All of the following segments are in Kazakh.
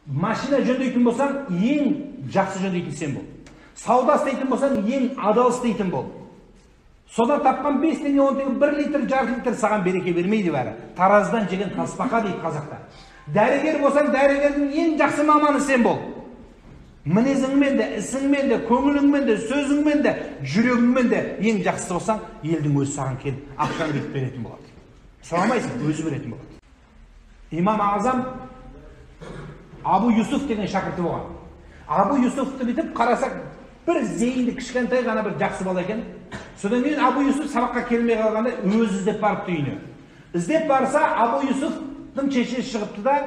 Машина жөндейтін болсаң, ең жақсы жөндейтін сен бол. Сауда істейтін болсаң, ең адал істейтін бол. Содан тапқан 5 теңге, 10 теңге, 1 литр, жарты литр саған береке бермейді бәрі. Тараздан жеген тасбақа дейді қазақта. Дәрігер болсаң, дәрігердің ең жақсы маманы сен бол. Мінезіңмен де, ісіңмен де, көңіліңмен де, сөзіңмен де, жүрегіңмен де ең жақсысы болсаң, елдің өзі саған келіп, ақшаны беріп беретін болады. Сұрамайсың, өзі беретін болады. Имам Азам Абу Юсуф деген шәкірті болған. Абу Юсуфты бүйтіп қарасақ, бір зейінді кішкентай ғана бір жақсы бала екен. Содан кейін Абу Юсуф сабаққа келмей қалғанда өзі іздеп барыпты үйіне. Іздеп барса, Абу Юсуфтың шешесі шығыпты да,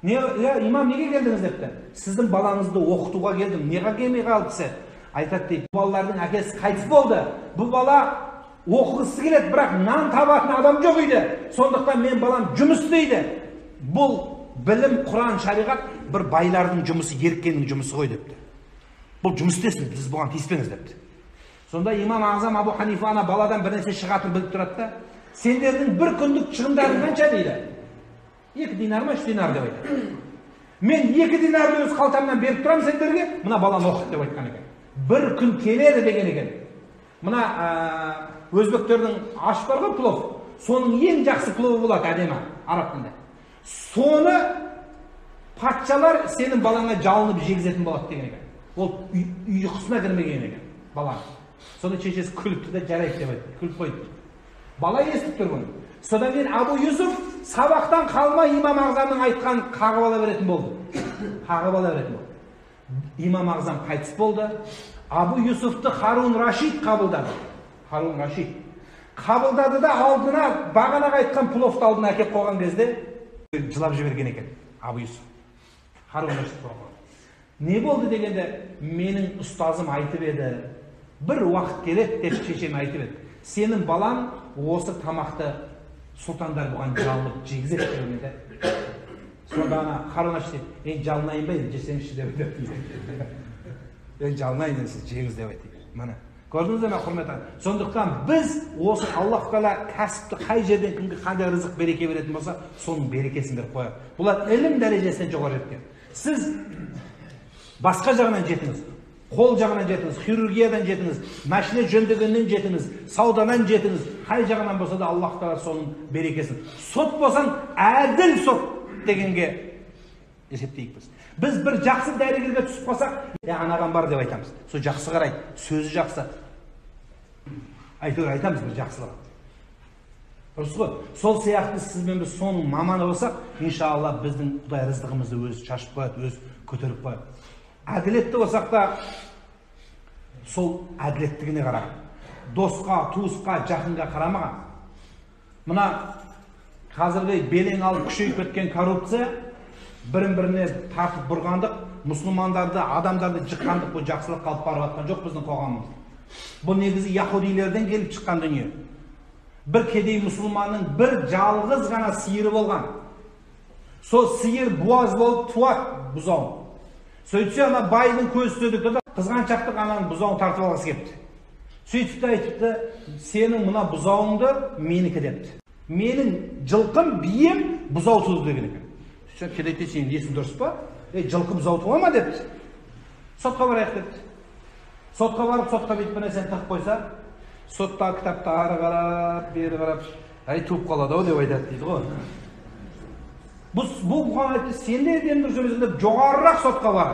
имам неге келдіңіз депті? Сіздің балаңызды оқытуға келдім. Неге келмей қалыпсыз? Айтады дейді, бұл балалардың әкесі қайтыс болды. Бұл бала оқығысы келеді, бірақ нан табатын адам жоқ үйде. Сондықтан мен балам жұмыс істейді. Бұл білім, Құран, шариғат бір байлардың жұмысы, еріккеннің жұмысы ғой депті. Бұл жұмыс істесін, сіз бұған тиіспеңіз депті. Сонда имам Азам Абу Ханифа баладан бір нәрсе шығатынын біліп тұрады да, сендердің бір күндік шығындарың қанша дейді? 2 динар ма, 3 динар деп айтады. Мен 2 динарды өз қалтамнан беріп тұрам сендерге, мына баланы оқыт деп айтқан екен. Бір күн келеді деген екен. Мына өзбектердің аш бар ғой, плов. Соның ең жақсы пловы болады әдемі араб тілінде. Соны патшалар сенің балаңа жалынып жегізетін болады деген екен. Ол ұйқысына кірмеген екен баланы. Соны шешесі күліпті де жарайды деп айтты. Күліп қойды. Бала естіп тұрған. Содан кейін Абу Юсуф сабақтан қалмай имам Ағзамның айтқан қағып ала беретін болды. Қағып ала беретін болды. Имам Ағзам қайтыс болды. Абу Юсуфты Харун Рашид қабылдады. Харун Рашид қабылдады да алдына бағана айтқан пловты алдына әкеп қойған кезде жылап жіберген екен Абу Юсуф. Харун Рашид қойған. Не болды дегенде, менің ұстазым айтып еді, бір уақыт келеді деп шешем айтып еді. Сенің балаң осы тамақты сұлтандар бұған жалынып жегізеді дегенде. Сонда ана Харун Рашид дейді, жалынайын ба енді жесеңізші деп айтады. Мен жалынайын сіз жеңіз деп айтады. Міне, көрдіңіз бе құрметті? Сондықтан біз осы Аллах Тағала кәсіпті қай жерден кімге қандай рызық береке беретін болса, соның берекесін беріп қояды. Бұлар ілім дәрежесінен жоғары жеткен. Сіз басқа жағынан жетіңіз. Қол жағынан жетіңіз, хирургиядан жетіңіз, машина жөндегеннен жетіңіз, саудадан жетіңіз. Қай жағынан болса да Аллах Тағала соның берекесін. Сот болсаң, әділ сот дегенге есептейік біз. Біз бір жақсы дәрігерге түсіп қалсақ, анаған бар деп айтамыз. Сол жақсы қарайды, сөзі жақсы. Әйтеуір айтамыз бір жақсылығы. Дұрыс қой. Сол сияқты сізбен біз соның маманы болсақ, иншалла біздің Құдай рызығымызды өзі шашып қояды, өзі көтеріп қояды. Әділетті болсақ та сол әділеттігіне қараған. Досқа, туысқа, жақынға қарамаған. Мына қазіргі белең алып күшейіп кеткен коррупция, бірін-біріне тартып бұрғандық, мұсылмандарды, адамдарды жыққандық, бұл жақсылық қалып барып жатқан жоқ біздің қоғамымызда. Бұл негізі яһудилерден келіп шыққан дүние. Бір кедей мұсылманның бір жалғыз ғана сиыры болған. Сол сиыр буаз болып туады бұзауын. Сөйтсе ана байдың көзі сөдікті да қызғаншақтық ананың бұзауын тартып алғысы кепті. Сөйтіпті айтыпты, сенің мына бұзауыңды менікі депті. Менің жылқым, бием бұзау туды деген екен. Сөйтсе кедейте сенің есің дұрыс па? Жылқы бұзау туа ма депті. Сотқа барайық депті. Сотқа барып, сотқа бүйтіп бір нәрсені тығып қойса, сотта кітапты ары қарап, бері қарап, туып қалады ау деп айтады дейді ғой. Бұл бұған айтты, сенде еден дұрыс өмесінде жоғарырақ сотқа бар.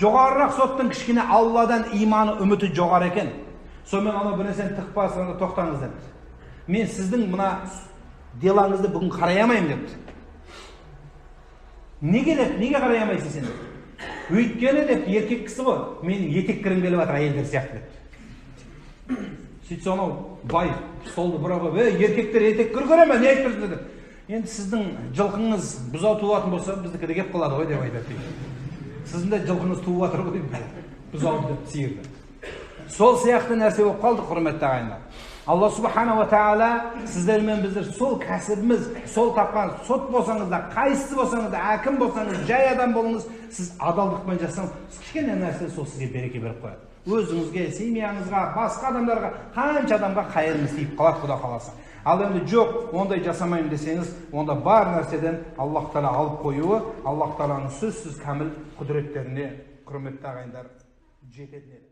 Жоғарырақ соттың кішкене Алладан иманы, үміті жоғары екен. Сонымен ана бір нәрсені тығып басқанда тоқтаңыз депті. Мен сіздің мына делаңызды бүгін қарай алмаймын депті. Неге деп, неге қарай алмайсың сен деп? Өйткені деп, еркек кісі ғой, менің етек кірім келіп жатыр әйелдер сияқты депті. Сөйтсе анау бай столды бұра қойып, еркектер етек кір көре ме, не айтып тұрсыз деп. Енді сіздің жылқыңыз бұзау туатын болса, біздікі де кеп қалады ғой деп айтады. Сіздің де жылқыңыз туып жатыр ғой деп, бұзауды деп сиырды. Сол сияқты нәрсе болып қалды, құрметті ағайындар. Алла субхана ва тағала сіздер мен біздер сол кәсібіміз, сол тапқан сот болсаңыз да, қайсысы болсаңыз да, әкім болсаңыз, жай адам болыңыз, сіз адалдықпен жасаңыз, кішкене нәрсе сол сізге береке беріп қояды. Өзіңізге, семьяңызға, басқа адамдарға, қанша адамға қайырымыз тиіп қалады, Құда қаласа. Ал енді жоқ, ондай жасамайын десеңіз, онда бар нәрседен Аллах Тағала алып қоюы, Аллах Тағаланың сөзсіз кәміл құдіреттеріне, құрметті ағайындар, жететін еді.